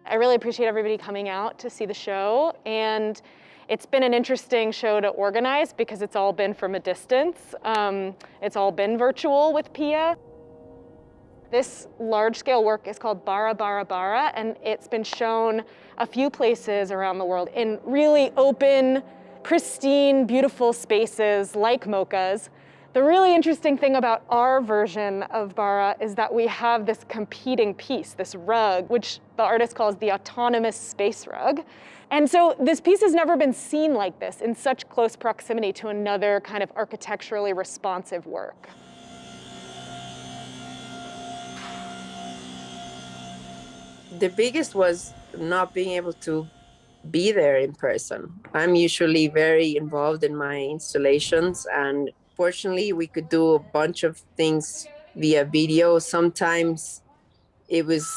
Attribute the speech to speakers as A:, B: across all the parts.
A: I really appreciate everybody coming out to see the show, and it's been an interesting show to organize because it's all been from a distance. It's all been virtual with Pia. This large-scale work is called Bara Bara Bara, and it's been shown a few places around the world in really open, pristine, beautiful spaces like MOCAs. The really interesting thing about our version of Bara is that we have this competing piece, this rug, which the artist calls the autonomous space rug. And so this piece has never been seen like this in such close proximity to another kind of architecturally responsive work.
B: The biggest was not being able to be there in person. I'm usually very involved in my installations, and fortunately we could do a bunch of things via video. Sometimes it was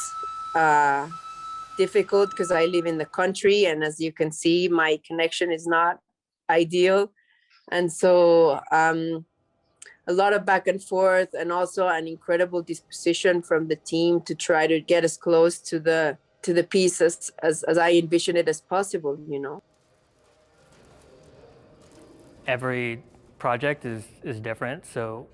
B: difficult because I live in the country, and as you can see, my connection is not ideal. And so a lot of back and forth, and also an incredible disposition from the team to try to get as close to the piece as I envision it as possible, you know.
C: Every project is different, so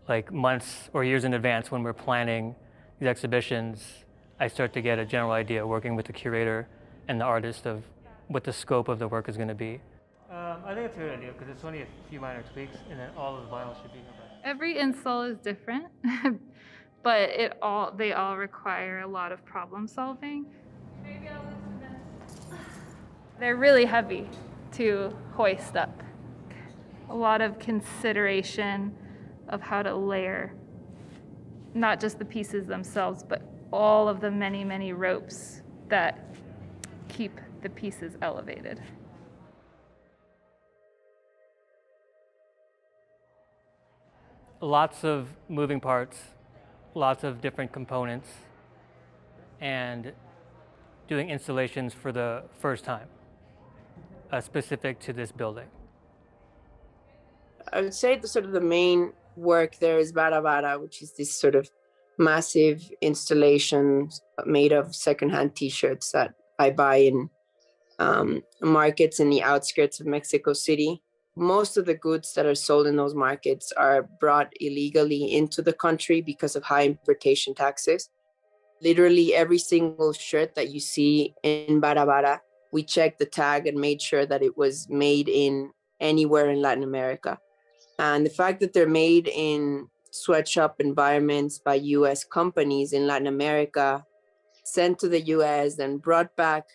C: like months or years in advance when we're planning these exhibitions, I start to get a general idea working with the curator and the artist of what the scope of the work is going to be. I think it's a good idea because it's only a few minor tweaks and then all of the vinyl should be here.
D: Every install is different, but they all require a lot of problem solving. Maybe I'll listen this. They're really heavy to hoist up. A lot of consideration of how to layer not just the pieces themselves, but all of the many, many ropes that keep the pieces elevated.
C: Lots of moving parts, lots of different components, and doing installations for the first time, specific to this building.
B: I would say the main work there is Bara Bara, which is this sort of massive installation made of secondhand T-shirts that I buy in markets in the outskirts of Mexico City. Most of the goods that are sold in those markets are brought illegally into the country because of high importation taxes. Literally every single shirt that you see in Bara Bara, we checked the tag and made sure that it was made in anywhere in Latin America. And the fact that they're made in sweatshop environments by US companies in Latin America, sent to the US and brought back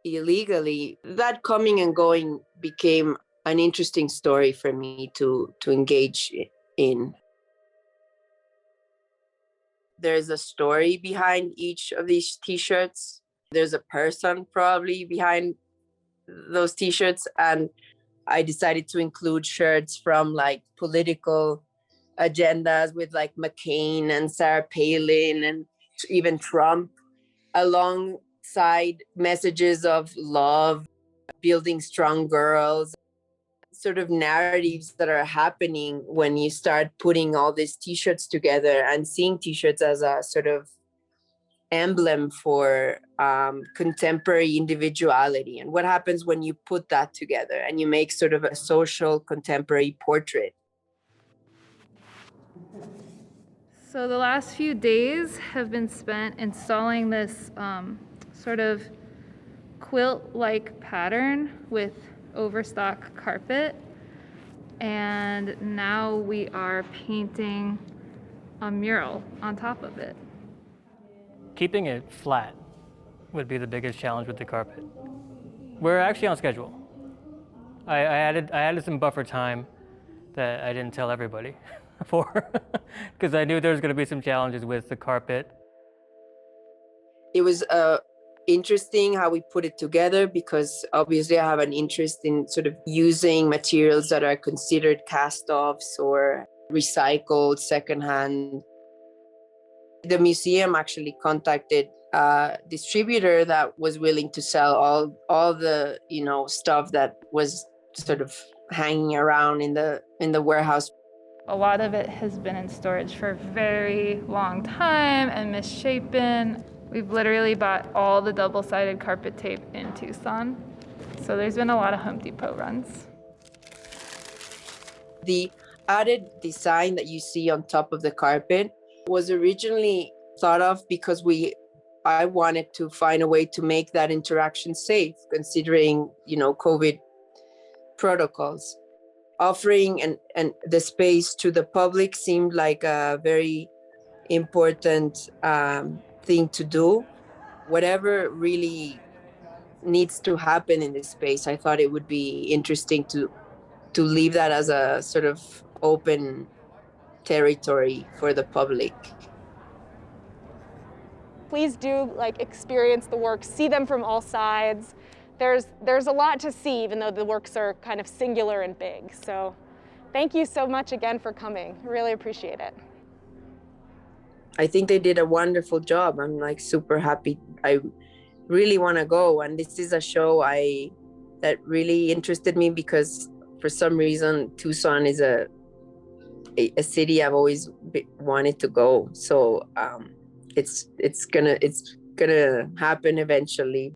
B: illegally, that coming and going became an interesting story for me to engage in. There's a story behind each of these T-shirts. There's a person probably behind those T-shirts, and I decided to include shirts from like political agendas with like McCain and Sarah Palin and even Trump, alongside messages of love, building strong girls, sort of narratives that are happening when you start putting all these T-shirts together and seeing T-shirts as a sort of emblem for contemporary individuality, and what happens when you put that together and you make sort of a social contemporary portrait.
D: So the last few days have been spent installing this sort of quilt-like pattern with overstock carpet, and now we are painting a mural on top of it.
C: Keeping it flat would be the biggest challenge with the carpet. We're actually on schedule. I added some buffer time that I didn't tell everybody for, because I knew there was going to be some challenges with the carpet.
B: It was interesting how we put it together, because obviously I have an interest in sort of using materials that are considered cast-offs or recycled secondhand. The museum actually contacted a distributor that was willing to sell all the stuff that was sort of hanging around in the warehouse.
D: A lot of it has been in storage for a very long time and misshapen. We've literally bought all the double-sided carpet tape in Tucson. So there's been a lot of Home Depot runs.
B: The added design that you see on top of the carpet was originally thought of because I wanted to find a way to make that interaction safe, considering, COVID protocols. Offering and the space to the public seemed like a very important thing to do. Whatever really needs to happen in this space, I thought it would be interesting to leave that as a sort of open territory for the public.
A: Please do experience the work, see them from all sides. There's a lot to see, even though the works are kind of singular and big. So thank you so much again for coming. Really appreciate it.
B: I think they did a wonderful job. I'm super happy. I really want to go. And this is a show that really interested me because for some reason, Tucson is a city I've always wanted to go. So it's gonna happen eventually.